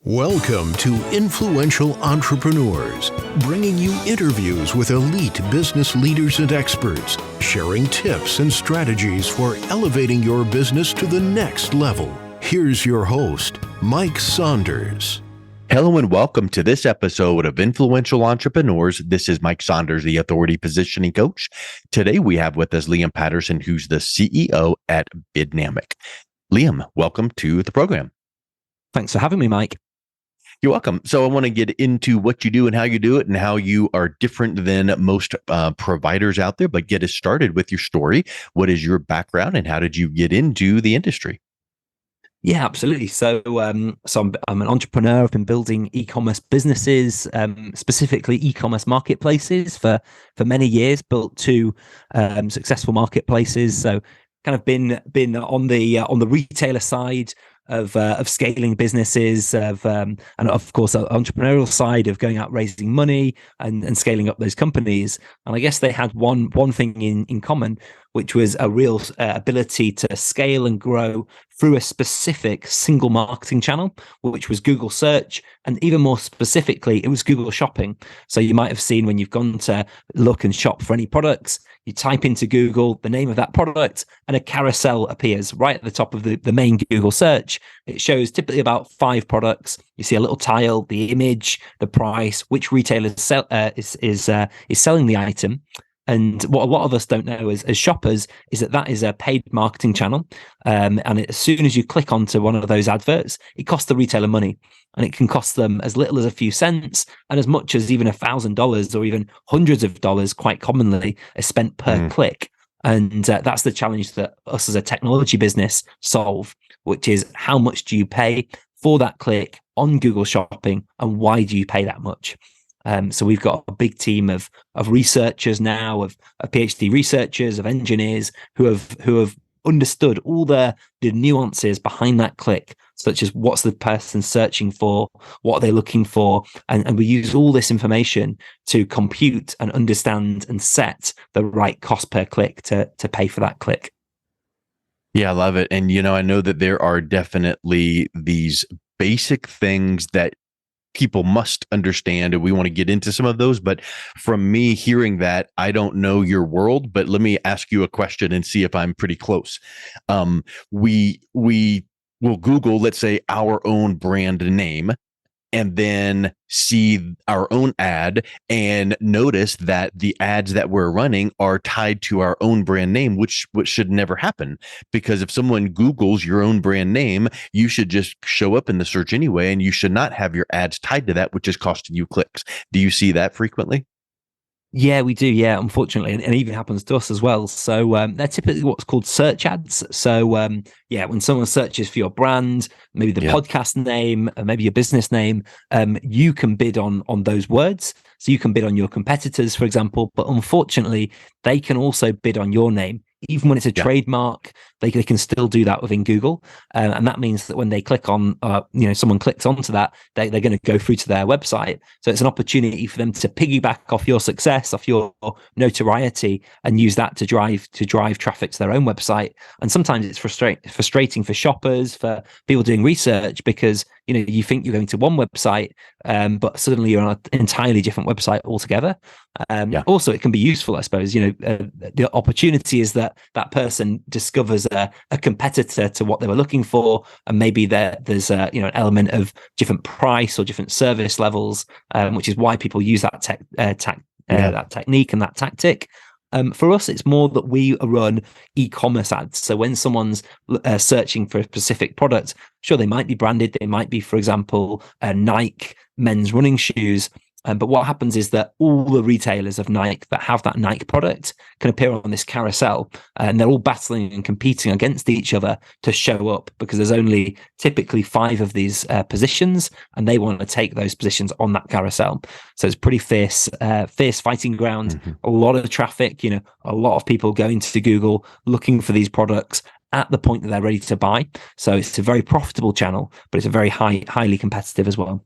Welcome to Influential Entrepreneurs, bringing you interviews with elite business leaders and experts, sharing tips and strategies for elevating your business to the next level. Here's your host, Mike Saunders. Hello and welcome to this episode of Influential Entrepreneurs. This is Mike Saunders, the Authority Positioning Coach. Today we have with us Liam Patterson, who's the CEO at Bidnamic. Liam, welcome to the program. Thanks for having me, Mike. You're welcome. So I want to get into what you do and how you do it and how you are different than most providers out there, but get us started with your story. What is your background and how did you get into the industry? Yeah, absolutely. So I'm an entrepreneur. I've been building e-commerce businesses, specifically e-commerce marketplaces for many years, built two successful marketplaces. So kind of been on the retailer side of scaling businesses, and of course, the entrepreneurial side of going out raising money and scaling up those companies. And I guess they had one thing in common, which was a real ability to scale and grow through a specific single marketing channel, which was Google search. And even more specifically, it was Google shopping. So you might have seen when you've gone to look and shop for any products, you type into Google the name of that product and a carousel appears right at the top of the main Google search. It shows typically about 5 products. You see a little tile, the image, the price, which retailer is selling the item. And what a lot of us don't know as shoppers is that is a paid marketing channel. And as soon as you click onto one of those adverts, it costs the retailer money. And it can cost them as little as a few cents and as much as even $1,000 or even hundreds of dollars quite commonly is spent per click. And that's the challenge that us as a technology business solve, which is how much do you pay for that click on Google Shopping and why do you pay that much? So we've got a big team of researchers now, of PhD researchers, of engineers who have understood all the nuances behind that click, such as what's the person searching for, what are they looking for, and we use all this information to compute and understand and set the right cost per click to pay for that click. Yeah, I love it. And, I know that there are definitely these basic things that people must understand, and we want to get into some of those. But from me hearing that, I don't know your world, but let me ask you a question and see if I'm pretty close. We will Google, let's say, our own brand name, and then see our own ad and notice that the ads that we're running are tied to our own brand name, which should never happen. Because if someone Googles your own brand name, you should just show up in the search anyway, and you should not have your ads tied to that, which is costing you clicks. Do you see that frequently? Yeah, we do. Yeah, unfortunately, and it even happens to us as well. So they're typically what's called search ads. So when someone searches for your brand, maybe the podcast name, maybe your business name, you can bid on those words. So you can bid on your competitors, for example. But unfortunately, they can also bid on your name. Even when it's a trademark, they can still do that within Google. And that means that when they click on, someone clicks onto that, they're going to go through to their website. So it's an opportunity for them to piggyback off your success, off your notoriety, and use that to drive traffic to their own website. And sometimes it's frustrating for shoppers, for people doing research, because you think you're going to one website, but suddenly you're on an entirely different website altogether. Also, it can be useful, I suppose. The opportunity is that person discovers a competitor to what they were looking for, and maybe there's an element of different price or different service levels, which is why people use that that technique and that tactic. For us, it's more that we run e-commerce ads. So when someone's searching for a specific product, sure, they might be branded. They might be, for example, Nike men's running shoes. But what happens is that all the retailers of Nike that have that Nike product can appear on this carousel, and they're all battling and competing against each other to show up, because there's only typically 5 of these positions, and they want to take those positions on that carousel. So it's pretty fierce fighting ground. A lot of traffic, a lot of people going to Google looking for these products at the point that they're ready to buy. So it's a very profitable channel, but it's a very highly competitive as well.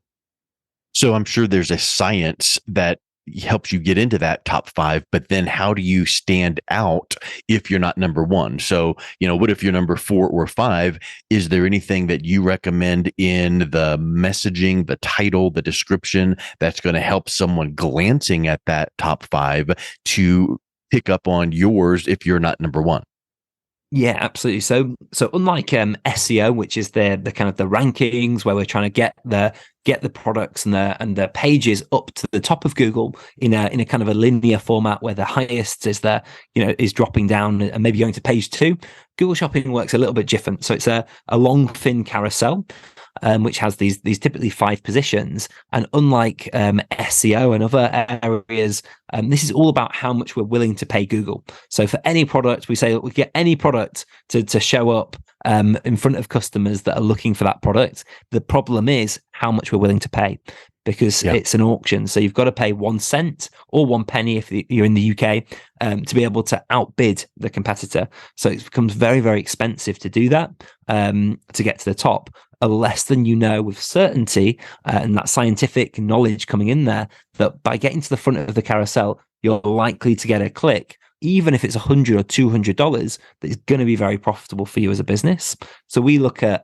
So I'm sure there's a science that helps you get into that top 5, but then how do you stand out if you're not number 1? So, what if you're number 4 or 5? Is there anything that you recommend in the messaging, the title, the description that's going to help someone glancing at that top 5 to pick up on yours if you're not number 1? Yeah, absolutely. So unlike SEO, which is the kind of the rankings where we're trying to get the products and the pages up to the top of Google in a kind of a linear format where the highest is is dropping down and maybe going to page 2. Google Shopping works a little bit different. So it's a long thin carousel, which has these typically 5 positions. And unlike SEO and other areas, this is all about how much we're willing to pay Google. So for any product, we say we get any product to show up in front of customers that are looking for that product. The problem is how much we're willing to pay, because it's an auction. So you've got to pay 1 cent or 1 penny if you're in the UK to be able to outbid the competitor. So it becomes very, very expensive to do that, to get to the top, unless then with certainty and that scientific knowledge coming in there that by getting to the front of the carousel, you're likely to get a click, even if it's $100 or $200, that is going to be very profitable for you as a business. So we look at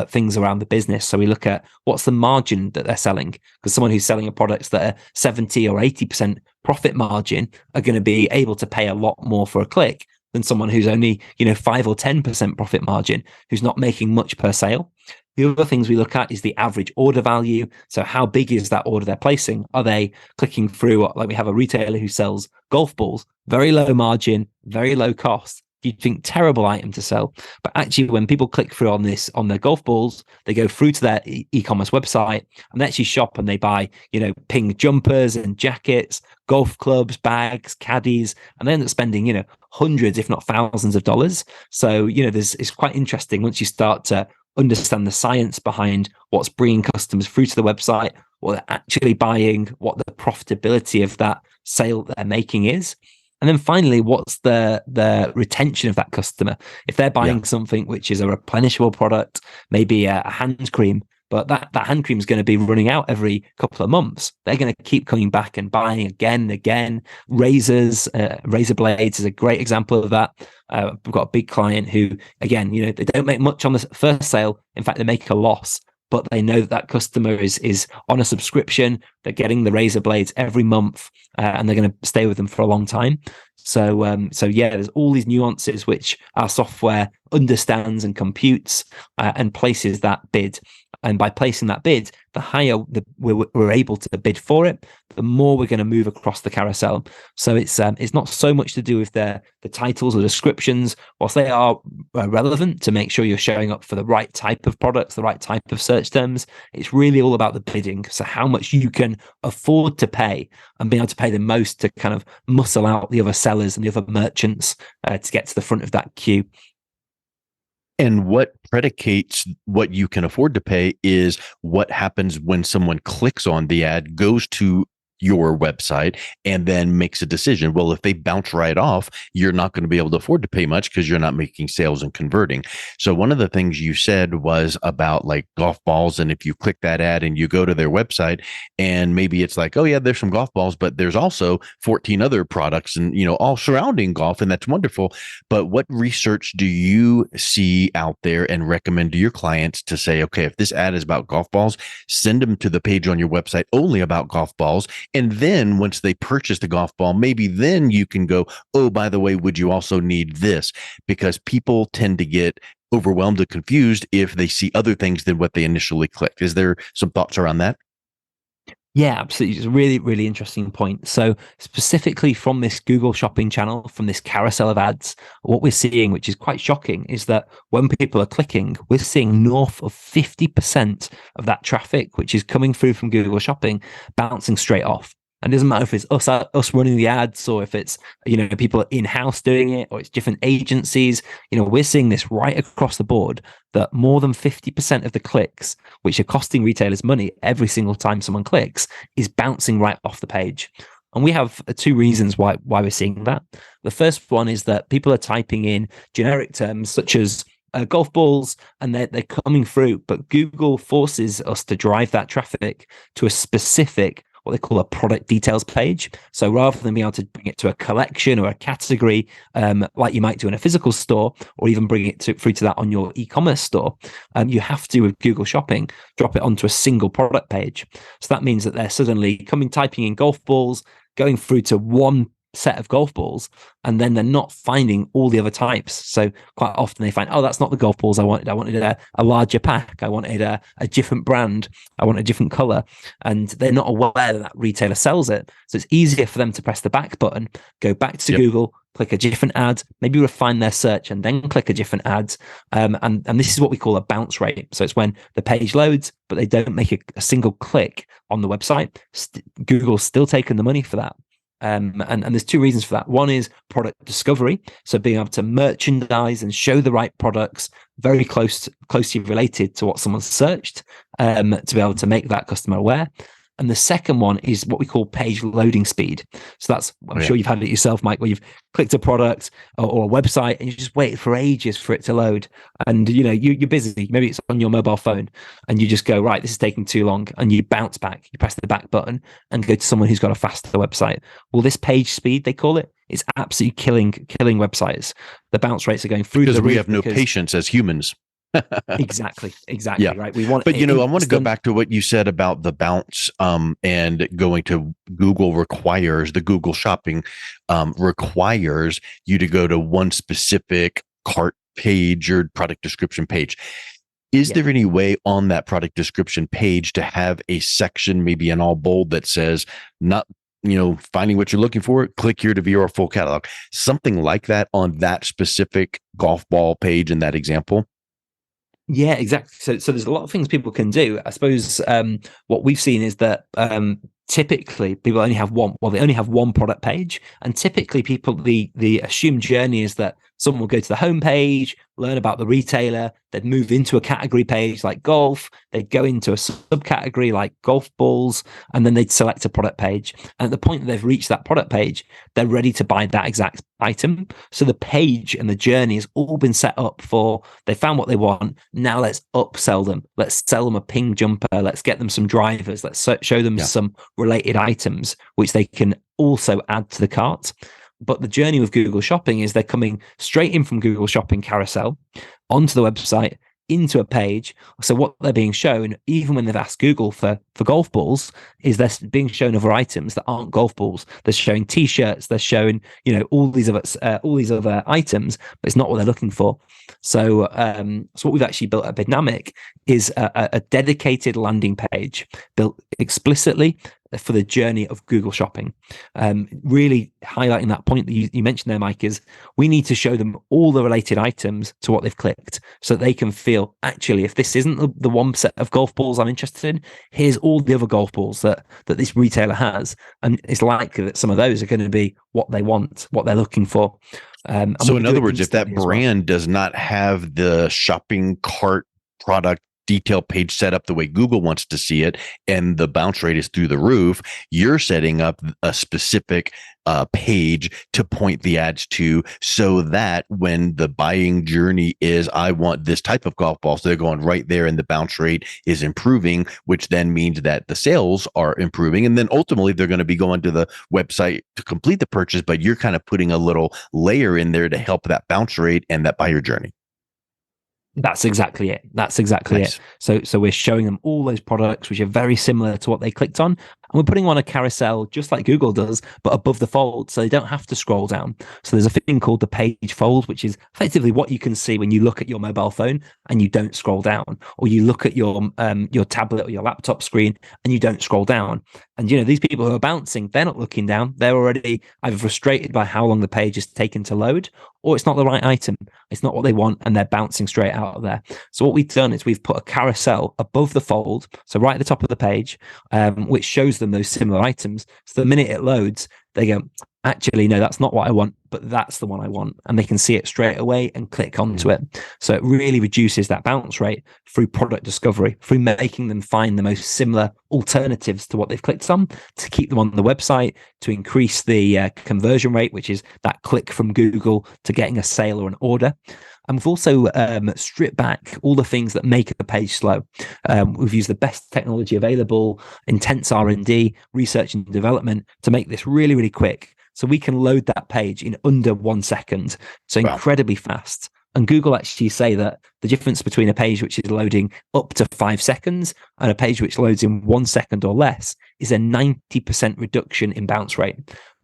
things around the business. So we look at what's the margin that they're selling, because someone who's selling a products that are 70 or 80% profit margin are going to be able to pay a lot more for a click than someone who's only 5 or 10% profit margin, who's not making much per sale. The other things we look at is the average order value. So how big is that order they're placing? Are they clicking through? Like we have a retailer who sells golf balls, very low margin, very low cost. You'd think terrible item to sell, but actually when people click through on their golf balls, they go through to their e-commerce website and they actually shop and they buy, pink jumpers and jackets, golf clubs, bags, caddies, and they end up spending, hundreds, if not thousands of dollars. So, it's quite interesting once you start to understand the science behind what's bringing customers through to the website, what they're actually buying, what the profitability of that sale that they're making is. And then finally, what's the retention of that customer? If they're buying something which is a replenishable product, maybe a hand cream, but that hand cream is going to be running out every couple of months, they're going to keep coming back and buying again and again. Razors, razor blades is a great example of that. We've got a big client who, again, they don't make much on the first sale. In fact, they make a loss, but they know that customer is on a subscription. They're getting the razor blades every month, and they're going to stay with them for a long time. So there's all these nuances which our software understands and computes and places that bid. And by placing that bid, the higher we're able to bid for it, the more we're going to move across the carousel. So it's not so much to do with the titles or descriptions, whilst they are relevant to make sure you're showing up for the right type of products, the right type of search terms. It's really all about the bidding. So how much you can afford to pay and being able to pay the most to kind of muscle out the other sellers and the other merchants to get to the front of that queue. And what predicates what you can afford to pay is what happens when someone clicks on the ad, goes to your website, and then makes a decision. Well, if they bounce right off, you're not going to be able to afford to pay much because you're not making sales and converting. So one of the things you said was about like golf balls. And if you click that ad and you go to their website and maybe it's like, oh yeah, there's some golf balls, but there's also 14 other products and, all surrounding golf. And that's wonderful. But what research do you see out there and recommend to your clients to say, okay, if this ad is about golf balls, send them to the page on your website only about golf balls. And then once they purchase the golf ball, maybe then you can go, oh, by the way, would you also need this? Because people tend to get overwhelmed or confused if they see other things than what they initially clicked. Is there some thoughts around that? Yeah, absolutely. It's a really, really interesting point. So specifically from this Google Shopping channel, from this carousel of ads, what we're seeing, which is quite shocking, is that when people are clicking, we're seeing north of 50% of that traffic, which is coming through from Google Shopping, bouncing straight off. And it doesn't matter if it's us running the ads or if it's, people in-house doing it or it's different agencies. We're seeing this right across the board that more than 50% of the clicks, which are costing retailers money every single time someone clicks, is bouncing right off the page. And we have 2 reasons why we're seeing that. The first one is that people are typing in generic terms such as golf balls, and they're coming through, but Google forces us to drive that traffic to a specific what they call a product details page. So rather than being able to bring it to a collection or a category, like you might do in a physical store, or even bring it through to that on your e-commerce store, you have to, with Google Shopping, drop it onto a single product page. So that means that they're suddenly typing in golf balls, going through to one set of golf balls, and then they're not finding all the other types. So quite often they find, oh, that's not the golf balls I wanted. I wanted a larger pack. I wanted a different brand. I want a different color. And they're not aware that retailer sells it. So it's easier for them to press the back button, go back to Google, click a different ad, maybe refine their search, and then click a different ad. And this is what we call a bounce rate. So it's when the page loads, but they don't make a single click on the website. Google's still taking the money for that. And there's two reasons for that. One is product discovery, so being able to merchandise and show the right products very closely related to what someone's searched, to be able to make that customer aware. And the second one is what we call page loading speed. So that's, I'm sure you've had it yourself, Mike, where you've clicked a product or a website and you just wait for ages for it to load. And, you know, you're busy. Maybe it's on your mobile phone and you just go, right, this is taking too long. And you bounce back, you press the back button and go to someone who's got a faster website. Well, this page speed, they call it, it's absolutely killing websites. The bounce rates are going through the roof. Because we have no patience as humans. Exactly. Yeah. Right. We want, but I want to go back to what you said about the bounce, and going to Google requires the Google Shopping, requires you to go to one specific cart page or product description page. Is there any way on that product description page to have a section, maybe in all bold, that says not, finding what you're looking for, click here to view our full catalog, something like that on that specific golf ball page in that example? Yeah, exactly. So there's a lot of things people can do. I suppose what we've seen is that typically people only have one. Well, they only have one product page, and typically people the assumed journey is that someone will go to the home page, learn about the retailer, they'd move into a category page like golf, they'd go into a subcategory like golf balls, and then they'd select a product page. And at the point that they've reached that product page, they're ready to buy that exact item. So the page and the journey has all been set up for, they found what they want. Now let's upsell them. Let's sell them a ping jumper. Let's get them some drivers. Let's show them some related items, which they can also add to the cart. But the journey with Google Shopping is they're coming straight in from Google Shopping carousel onto the website, into a page. So what they're being shown, even when they've asked Google for golf balls, is they're being shown other items that aren't golf balls. They're showing T-shirts. They're showing, all these other items, but it's not what they're looking for. So, so what we've actually built at Bidnamic is a dedicated landing page built explicitly for the journey of Google Shopping. Really highlighting that point that you mentioned there, Mike, is we need to show them all the related items to what they've clicked so they can feel, actually, if this isn't the one set of golf balls I'm interested in, here's all the other golf balls that this retailer has. And it's likely that some of those are going to be what they want, what they're looking for. So in other words, if that brand does not have the shopping cart product detail page set up the way Google wants to see it, and the bounce rate is through the roof, you're setting up a specific page to point the ads to, so that when the buying journey is, I want this type of golf ball, so they're going right there and the bounce rate is improving, which then means that the sales are improving. And then ultimately they're going to be going to the website to complete the purchase, but you're kind of putting a little layer in there to help that bounce rate and that buyer journey. That's exactly it. Nice. So we're showing them all those products which are very similar to what they clicked on, and we're putting them on a carousel just like Google does, but above the fold, so they don't have to scroll down. So there's a thing called the page fold, which is effectively what you can see when you look at your mobile phone and you don't scroll down, or you look at your tablet or your laptop screen and you don't scroll down. And these people who are bouncing, they're not looking down. They're already either frustrated by how long the page is taken to load, or it's not the right item. It's not what they want, and they're bouncing straight out of there. So what we've done is we've put a carousel above the fold, so right at the top of the page, which shows them those similar items. So the minute it loads, they go, actually, no, that's not what I want, but that's the one I want. And they can see it straight away and click onto it. So it really reduces that bounce rate through product discovery, through making them find the most similar alternatives to what they've clicked on, to keep them on the website, to increase the conversion rate, which is that click from Google to getting a sale or an order. And we've also stripped back all the things that make a page slow. We've used the best technology available, intense R&D, research and development to make this really, really quick. So we can load that page in under 1 second. So incredibly fast. And Google actually say that the difference between a page which is loading up to 5 seconds and a page which loads in 1 second or less is a 90% reduction in bounce rate.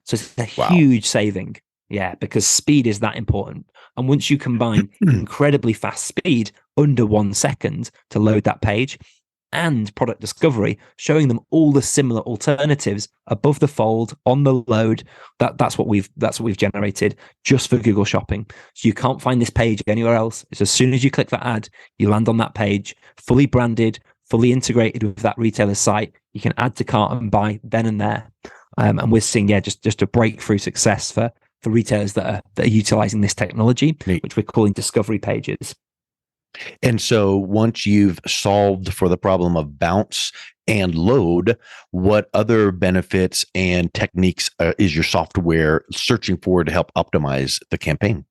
So it's a huge saving. Yeah, because speed is that important. And once you combine incredibly fast speed, under 1 second to load that page, and product discovery, showing them all the similar alternatives above the fold on the load, that's what we've generated just for Google Shopping. So you can't find this page anywhere else. It's as soon as you click that ad, you land on that page, fully branded, fully integrated with that retailer's site. You can add to cart and buy then and there. And we're seeing just a breakthrough success for retailers that are utilizing this technology, which we're calling discovery pages. And so once you've solved for the problem of bounce and load, what other benefits and techniques is your software searching for to help optimize the campaign?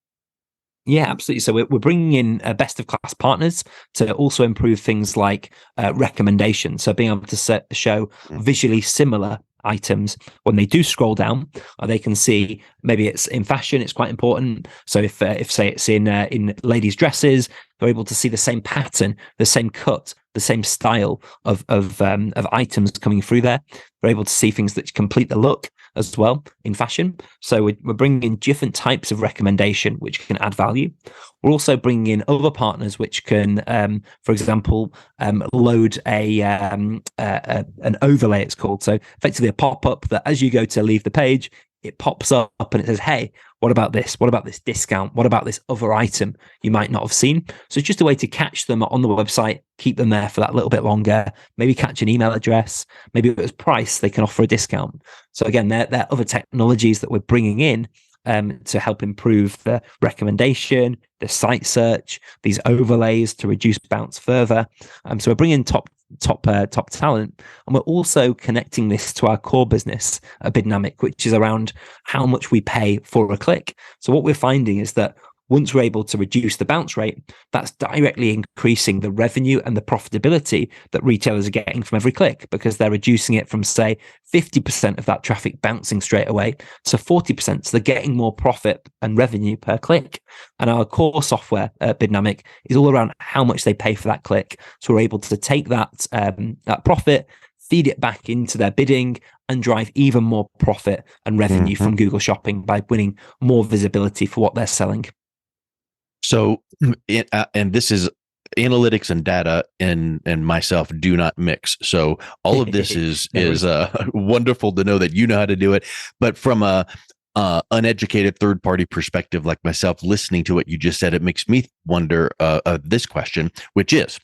Yeah, absolutely. So we're bringing in best of class partners to also improve things like recommendations. So being able to show visually similar items when they do scroll down, they can see maybe it's in fashion. It's quite important. So if say it's in ladies' dresses, they're able to see the same pattern, the same cut, the same style of items coming through there. We're able to see things that complete the look as well in fashion. So we're bringing in different types of recommendation which can add value. We're also bringing in other partners which can, for example, load an overlay. It's called, so effectively a pop-up that as you go to leave the page, it pops up and it says, hey, what about this? What about this discount? What about this other item you might not have seen? So it's just a way to catch them on the website, keep them there for that little bit longer, maybe catch an email address, maybe if it was price, they can offer a discount. So again, there are other technologies that we're bringing in to help improve the recommendation, the site search, these overlays to reduce bounce further. So we're bringing top talent, and we're also connecting this to our core business at Bidnamic, which is around how much we pay for a click. So what we're finding is that once we're able to reduce the bounce rate, that's directly increasing the revenue and the profitability that retailers are getting from every click, because they're reducing it from, say, 50% of that traffic bouncing straight away to 40%. So they're getting more profit and revenue per click. And our core software, Bidnamic, is all around how much they pay for that click. So we're able to take that profit, feed it back into their bidding, and drive even more profit and revenue from Google Shopping by winning more visibility for what they're selling. So, and this is analytics and data and myself do not mix. So all of this is wonderful to know that you know how to do it. But from a uneducated third party perspective like myself, listening to what you just said, it makes me wonder this question, which is,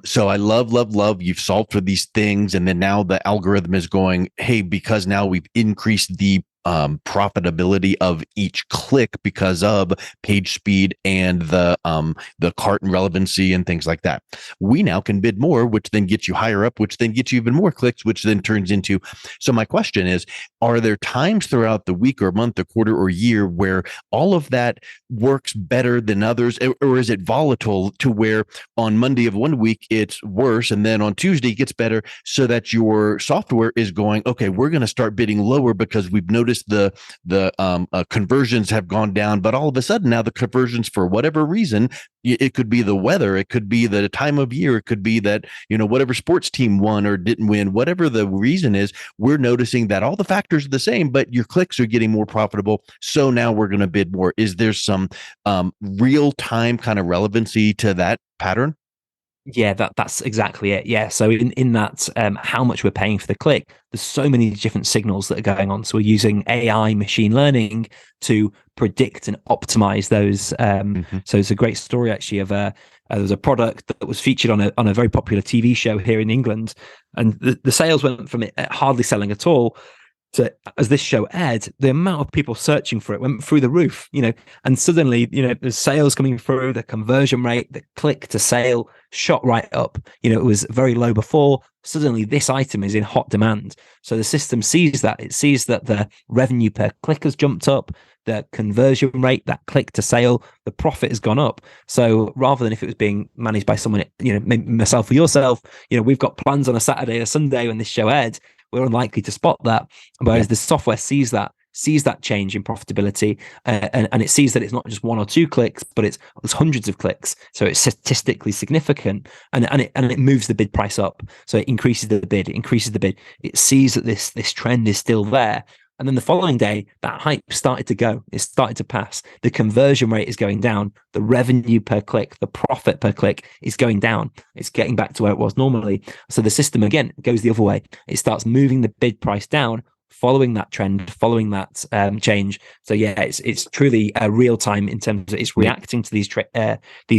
so I love you've solved for these things, and then now the algorithm is going, hey, because now we've increased the profitability of each click because of page speed and the cart and relevancy and things like that. We now can bid more, which then gets you higher up, which then gets you even more clicks, which then turns into. So my question is, are there times throughout the week or month or quarter or year where all of that works better than others, or is it volatile to where on Monday of one week it's worse and then on Tuesday it gets better, so that your software is going, okay, we're going to start bidding lower because we've noticed the conversions have gone down, but all of a sudden now the conversions, for whatever reason, it could be the weather, it could be the time of year, it could be that, whatever sports team won or didn't win, whatever the reason is, we're noticing that all the factors are the same, but your clicks are getting more profitable. So now we're going to bid more. Is there some real time kind of relevancy to that pattern? Yeah, that's exactly it. Yeah. So in that, how much we're paying for the click, there's so many different signals that are going on. So we're using AI, machine learning, to predict and optimize those. So it's a great story actually of there was a product that was featured on a very popular TV show here in England, and the sales went from it hardly selling at all to, as this show aired, the amount of people searching for it went through the roof, and suddenly, there's sales coming through, the conversion rate, the click to sale shot right up. It was very low before. Suddenly this item is in hot demand. So the system sees that. It sees that the revenue per click has jumped up. the conversion rate, that click to sale, the profit has gone up. So rather than if it was being managed by someone, maybe myself or yourself, we've got plans on a Saturday or Sunday when this show aired, we're unlikely to spot that. Whereas the software sees that change in profitability, and it sees that it's not just 1 or 2 clicks, but it's hundreds of clicks. So it's statistically significant, and it moves the bid price up. So it increases the bid. It sees that this trend is still there. And then the following day, that hype started to go. It started to pass. The conversion rate is going down. The revenue per click, the profit per click is going down. It's getting back to where it was normally. So the system, again, goes the other way. It starts moving the bid price down, following that trend, following that change. So yeah, it's truly real time in terms of it's reacting to these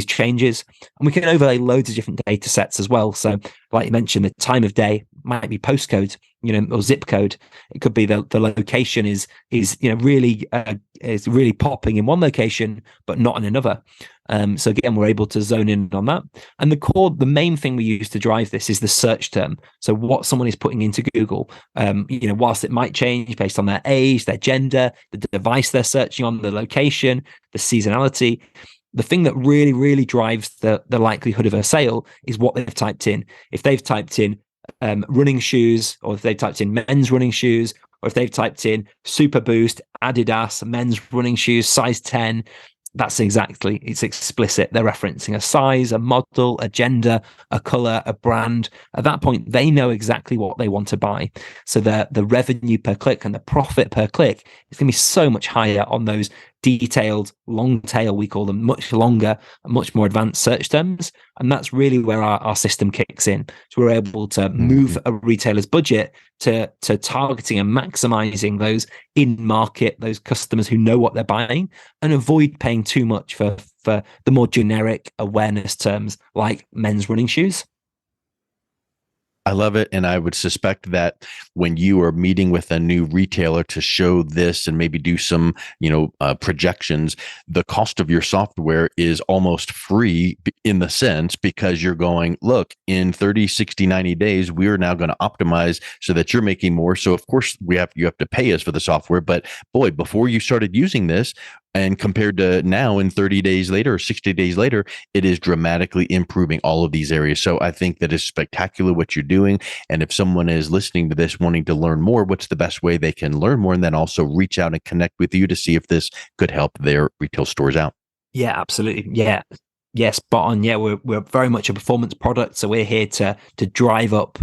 changes. And we can overlay loads of different data sets as well. So like you mentioned, the time of day might be postcode, or zip code. It could be the location is really popping in one location, but not in another. So again, we're able to zone in on that. And the main thing we use to drive this is the search term. So what someone is putting into Google, whilst it might change based on their age, their gender, the device they're searching on, the location, the seasonality, the thing that really, really drives the likelihood of a sale is what they've typed in. If they've typed in running shoes, or if they've typed in men's running shoes, or if they've typed in Super Boost, Adidas, men's running shoes, size 10, it's explicit. They're referencing a size, a model, a gender, a color, a brand. At that point, they know exactly what they want to buy. So the revenue per click and the profit per click is going to be so much higher on those detailed, long tail, we call them, much longer, much more advanced search terms. And that's really where our system kicks in. So we're able to move a retailer's budget to targeting and maximizing those in market, those customers who know what they're buying, and avoid paying too much for the more generic awareness terms like men's running shoes. I love it. And I would suspect that when you are meeting with a new retailer to show this and maybe do some, projections, the cost of your software is almost free in the sense, because you're going, look, in 30, 60, 90 days, we are now going to optimize so that you're making more. So of course you have to pay us for the software, but boy, before you started using this, and compared to now in 30 days later or 60 days later, it is dramatically improving all of these areas. So I think that is spectacular what you're doing. And if someone is listening to this wanting to learn more, what's the best way they can learn more, and then also reach out and connect with you to see if this could help their retail stores out? Yeah, absolutely. Yeah, spot on. Yeah, we're very much a performance product. So we're here to drive up,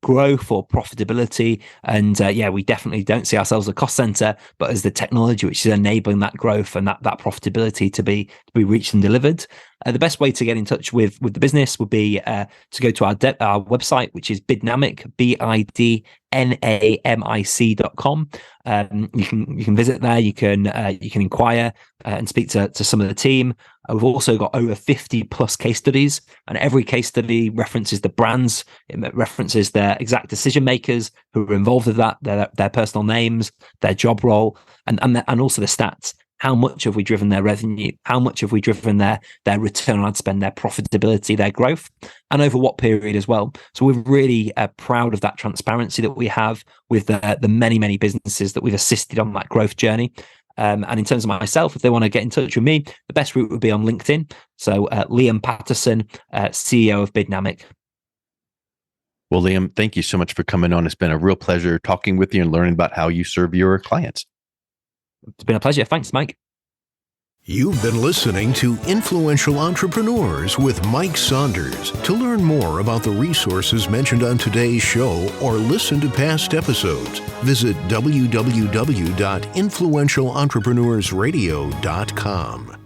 growth or profitability. And we definitely don't see ourselves as a cost center, but as the technology which is enabling that growth and that profitability to be reached and delivered. The best way to get in touch with the business would be to go to our website, which is Bidnamic, BIDNAMIC.com. You can visit there. You can inquire and speak to some of the team. We've also got over 50 plus case studies, and every case study references the brands. It references their exact decision makers who are involved with that, their personal names, their job role, and also the stats. How much have we driven their revenue? How much have we driven their return on ad spend, their profitability, their growth, and over what period as well? So we're really proud of that transparency that we have with the many, many businesses that we've assisted on that growth journey. And in terms of myself, if they want to get in touch with me, the best route would be on LinkedIn. So Liam Patterson, CEO of Bidnamic. Well, Liam, thank you so much for coming on. It's been a real pleasure talking with you and learning about how you serve your clients. It's been a pleasure. Thanks, Mike. You've been listening to Influential Entrepreneurs with Mike Saunders. To learn more about the resources mentioned on today's show or listen to past episodes, visit www.influentialentrepreneurssradio.com.